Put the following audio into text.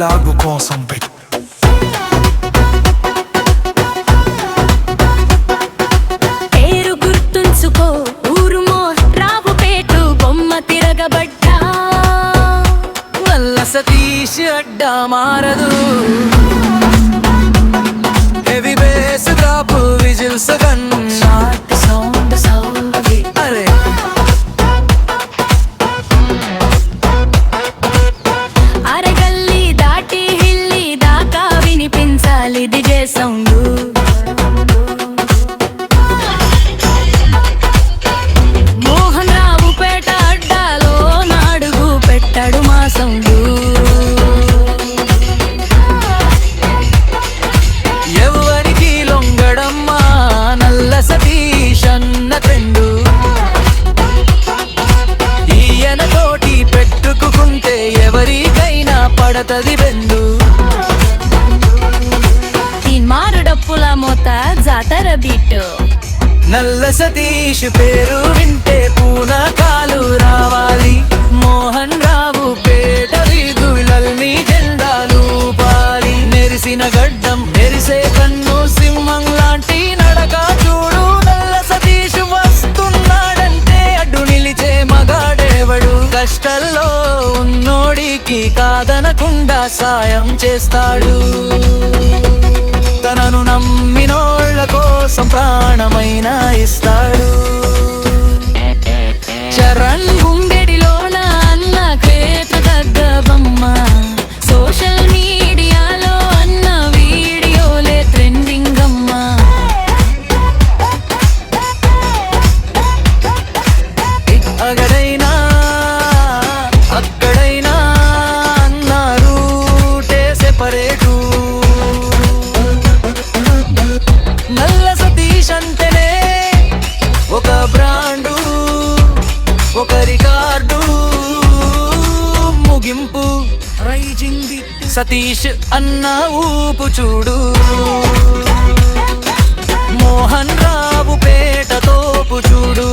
dialogue కోసం పేరు గుర్తుంచుకో ఊరుమో రావుపేటు బొమ్మ తిరగబడ్డా నల్ల సతీష్ అడ్డా మారదు heavy base drop whistles gun short sound అరే అరగల్లి దాటి హిల్లి దాకా వినిపించాలి డిజే సౌండ్ మోహన్ రావుపేట అడ్డాలో నాడుగు పెట్టాడు మా సౌండ్ ఎవరికి లొంగడమ్మా నల్ల సతీష్ అన్న ట్రెండు ఈయన తోటి పెట్టుకుంటే ఎవరికైనా పడతది బెండు మారు డప్పుల మోత జాతర బీటు నల్ల సతీష్ పేరు వింటే పూనకాలు రావాలి మోహన్ రావు పేట వీధులల్ని జెండాలు పాలి నెరిసిన గడ్డం మెరిసే కన్ను సింహం లాంటి నడక చూడు నల్ల సతీష్ వస్తున్నాడంటే అడ్డు నిలిచే మగాడేవడు కష్టల్లో ఉన్నోడికి కాదనకుండా సాయం చేస్తాడు తనను నమ్మినోళ్ళ కోసం ప్రాణమైన ఇస్తాడు చరణ్ గుండెడిలోన అన్న క్రేత దగ్గబమ్మ సోషల్ మీడియాలో అన్న వీడియోలే ట్రెండింగ్ అమ్మా అగడైనా అక్కడైనా అన్న రూటే సెపరేటు నల్ల సతీష్ అంటేనే ఒక బ్రాండు ఒక రికార్డు ముగింపు రైజింగ్ సతీష్ అన్న ఊపు చూడు మోహన్ రావు పేట తోపు చూడు